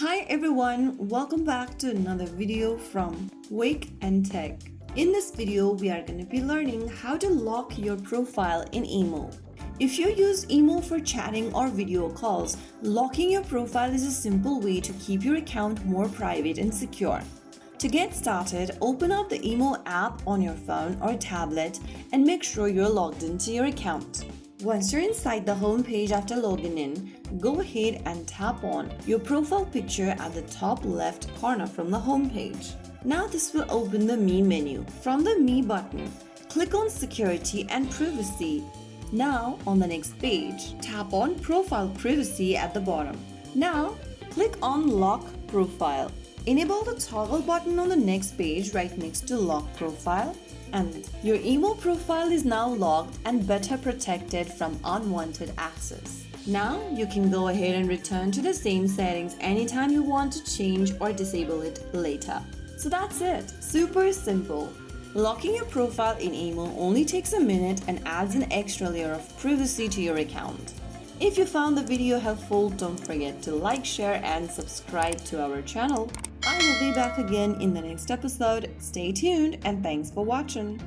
Hi everyone, welcome back to another video from Wake&Tech. In this video, we are going to be learning how to lock your profile in email. If you use email for chatting or video calls, locking your profile is a simple way to keep your account more private and secure. To get started, open up the email app on your phone or tablet and make sure you're logged into your account. Once you're inside the home page after logging in, go ahead and tap on your profile picture at the top left corner from the home page. Now this will open the Me menu. From the Me button, click on Security and Privacy. Now on the next page, tap on Profile Privacy at the bottom. Now click on Lock Profile. Enable the toggle button on the next page right next to Lock Profile. And your email profile is now logged and better protected from unwanted access. Now you can go ahead and return to the same settings anytime you want to change or disable it later. So that's it. Super simple. Locking your profile in email only takes a minute and adds an extra layer of privacy to your account. If you found the video helpful, don't forget to like, share and subscribe to our channel. I will be back again in the next episode. Stay tuned and thanks for watching.